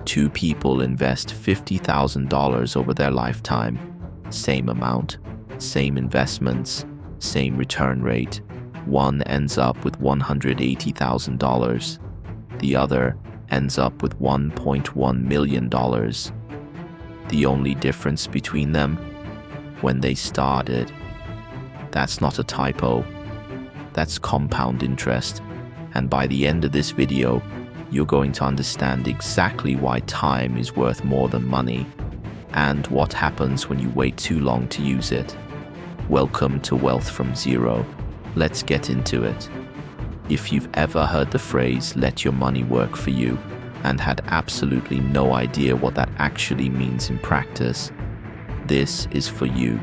Two people invest $50,000 over their lifetime. Same amount, same investments, same return rate. One ends up with $180,000. The other ends up with $1.1 million. The only difference between them? When they started. That's not a typo. That's compound interest. And by the end of this video, you're going to understand exactly why time is worth more than money and what happens when you wait too long to use it. Welcome to Wealth from Zero. Let's get into it. If you've ever heard the phrase, let your money work for you, and had absolutely no idea what that actually means in practice, this is for you.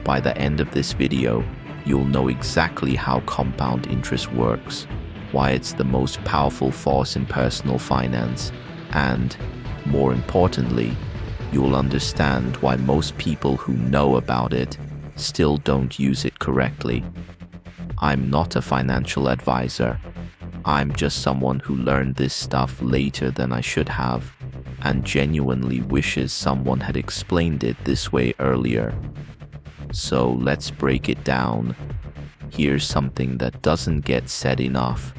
By the end of this video, you'll know exactly how compound interest works, why it's the most powerful force in personal finance, and, more importantly, you'll understand why most people who know about it still don't use it correctly. I'm not a financial advisor. I'm just someone who learned this stuff later than I should have, and genuinely wishes someone had explained it this way earlier. So let's break it down. Here's something that doesn't get said enough.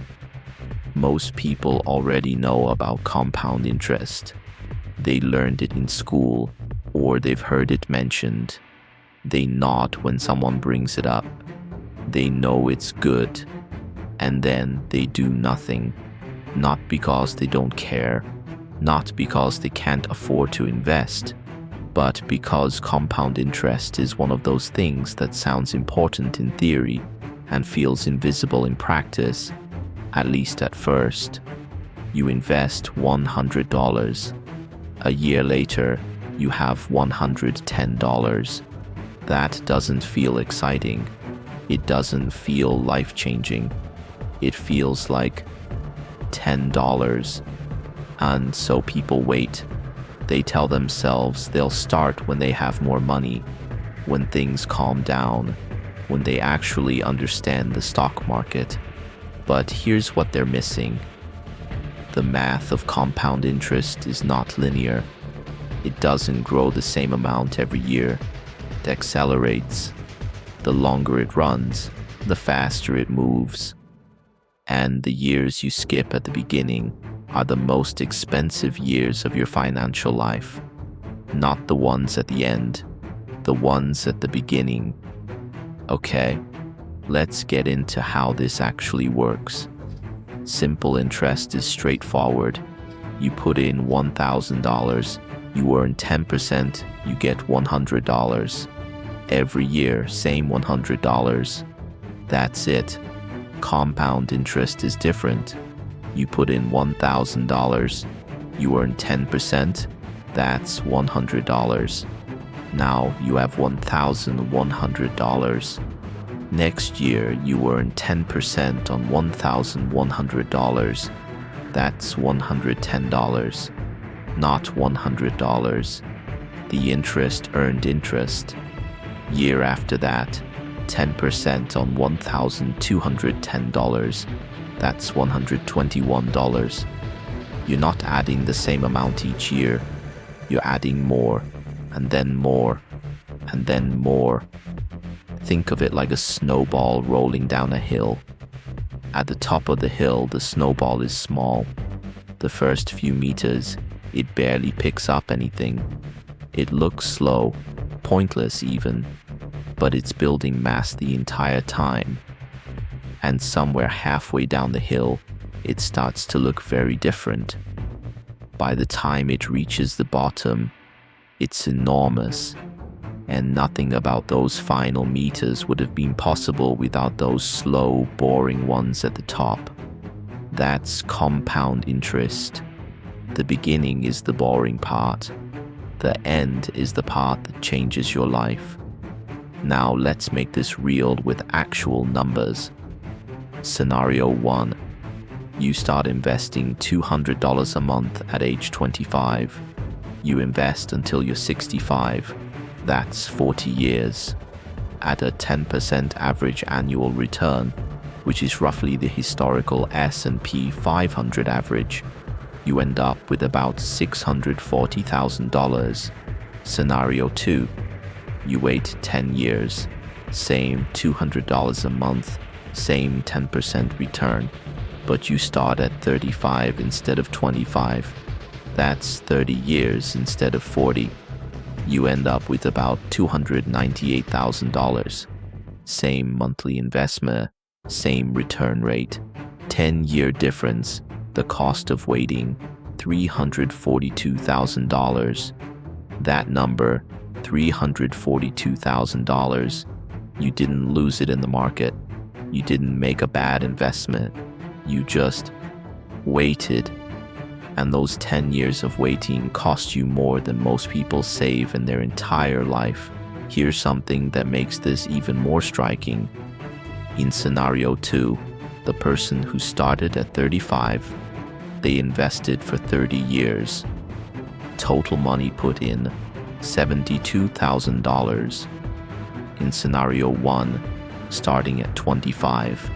Most people already know about compound interest. They learned it in school, or they've heard it mentioned. They nod when someone brings it up. They know it's good, and then they do nothing. Not because they don't care, not because they can't afford to invest, but because compound interest is one of those things that sounds important in theory and feels invisible in practice, at least at first. You invest $100. A year later, you have $110. That doesn't feel exciting. It doesn't feel life-changing. It feels like $10. And so people wait. They tell themselves they'll start when they have more money, when things calm down, when they actually understand the stock market. But here's what they're missing. The math of compound interest is not linear. It doesn't grow the same amount every year. It accelerates. The longer it runs, the faster it moves. And the years you skip at the beginning are the most expensive years of your financial life. Not the ones at the end, the ones at the beginning. Okay, let's get into how this actually works. Simple interest is straightforward. You put in $1,000, you earn 10%, you get $100. Every year, same $100. That's it. Compound interest is different. You put in $1,000, you earn 10%, that's $100. Now you have $1,100. Next year, you earn 10% on $1,100. That's $110, not $100. The interest earned interest. Year after that, 10% on $1,210. That's $121. You're not adding the same amount each year. You're adding more, and then more, and then more. Think of it like a snowball rolling down a hill. At the top of the hill, the snowball is small. The first few meters, it barely picks up anything. It looks slow, pointless even, but it's building mass the entire time. And somewhere halfway down the hill, it starts to look very different. By the time it reaches the bottom, it's enormous, and nothing about those final meters would have been possible without those slow, boring ones at the top. That's compound interest. The beginning is the boring part. The end is the part that changes your life. Now let's make this real with actual numbers. Scenario 1. You start investing $200 a month at age 25. You invest until you're 65. That's 40 years. At a 10% average annual return, which is roughly the historical S&P 500 average. you end up with about $640,000. Scenario 2, you wait 10 years, same $200 a month, same 10% return, but you start at 35 instead of 25. That's 30 years instead of 40. You end up with about $298,000. Same monthly investment, same return rate, 10-year difference, the cost of waiting, $342,000. That number, $342,000, you didn't lose it in the market. You didn't make a bad investment. You just waited. And those 10 years of waiting cost you more than most people save in their entire life. Here's something that makes this even more striking. In scenario 2, the person who started at 35, they invested for 30 years. Total money put in, $72,000. In scenario 1, starting at 25,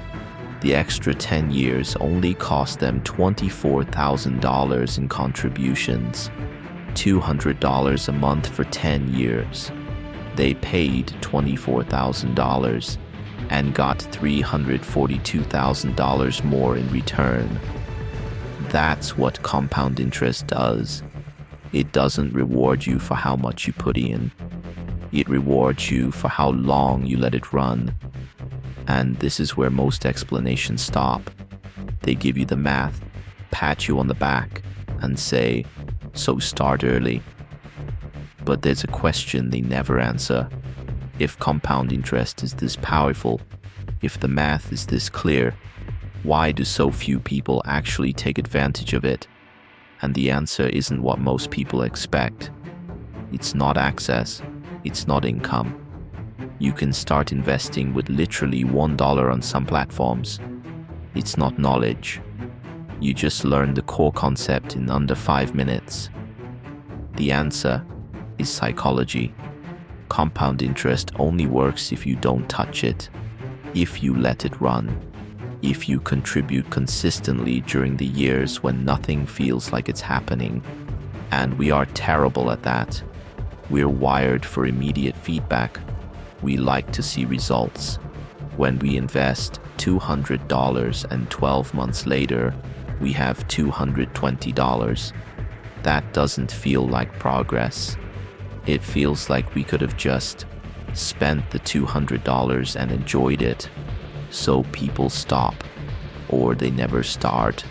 the extra 10 years only cost them $24,000 in contributions, $200 a month for 10 years. They paid $24,000 and got $342,000 more in return. That's what compound interest does. It doesn't reward you for how much you put in. It rewards you for how long you let it run. And this is where most explanations stop. They give you the math, pat you on the back, and say, so start early. But there's a question they never answer. If compound interest is this powerful, if the math is this clear, why do so few people actually take advantage of it? And the answer isn't what most people expect. It's not access, it's not income. You can start investing with literally $1 on some platforms. It's not knowledge. You just learn the core concept in under 5 minutes. The answer is psychology. Compound interest only works if you don't touch it, if you let it run, if you contribute consistently during the years when nothing feels like it's happening. And we are terrible at that. We're wired for immediate feedback. We like to see results. When we invest $200 and 12 months later, we have $220. That doesn't feel like progress. It feels like we could have just spent the $200 and enjoyed it. So people stop, or they never start,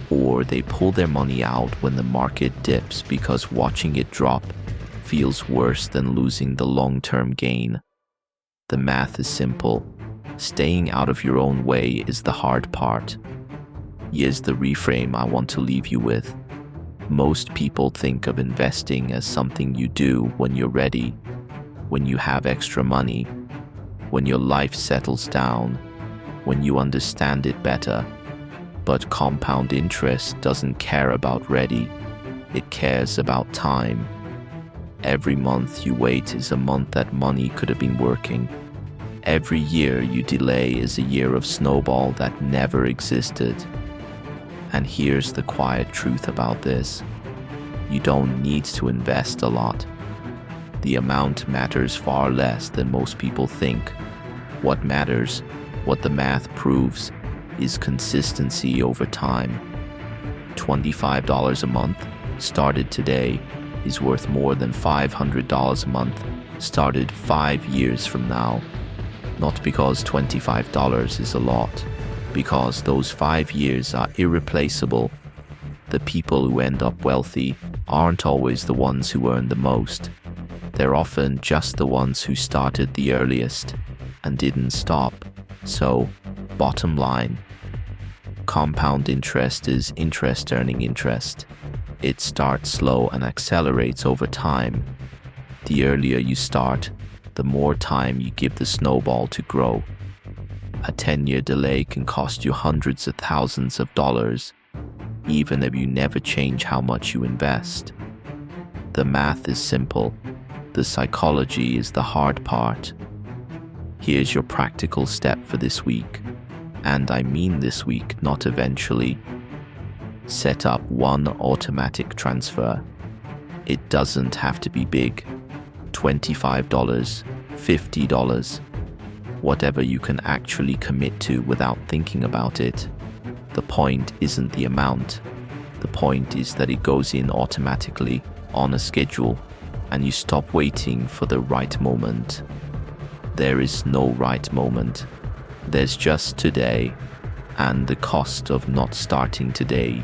or they pull their money out when the market dips because watching it drop feels worse than losing the long-term gain. The math is simple. Staying out of your own way is the hard part. Here's the reframe I want to leave you with. Most people think of investing as something you do when you're ready, when you have extra money, when your life settles down, when you understand it better. But compound interest doesn't care about ready. It cares about time. Every month you wait is a month that money could have been working. Every year you delay is a year of snowball that never existed. And here's the quiet truth about this. You don't need to invest a lot. The amount matters far less than most people think. What matters, what the math proves, is consistency over time. $25 a month, started today, is worth more than $500 a month, started 5 years from now. Not because $25 is a lot, because those 5 years are irreplaceable. The people who end up wealthy aren't always the ones who earn the most. They're often just the ones who started the earliest and didn't stop. So, bottom line, compound interest is interest earning interest. It starts slow and accelerates over time. The earlier you start, the more time you give the snowball to grow. A 10-year delay can cost you hundreds of thousands of dollars, even if you never change how much you invest. The math is simple. The psychology is the hard part. Here's your practical step for this week. And I mean this week, not eventually. Set up one automatic transfer. It doesn't have to be big. $25, $50, whatever you can actually commit to without thinking about it. The point isn't the amount. The point is that it goes in automatically on a schedule, and you stop waiting for the right moment. There is no right moment. There's just today and the cost of not starting today.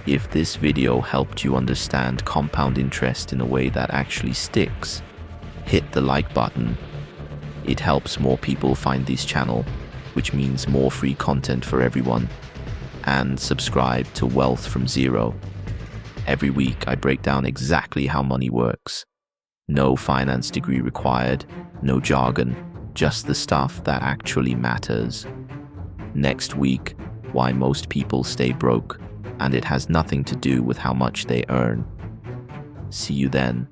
If this video helped you understand compound interest in a way that actually sticks, hit the like button. It helps more people find this channel, which means more free content for everyone. And subscribe to Wealth from Zero. Every week I break down exactly how money works. No finance degree required, no jargon, just the stuff that actually matters. Next week, why most people stay broke, and it has nothing to do with how much they earn. See you then.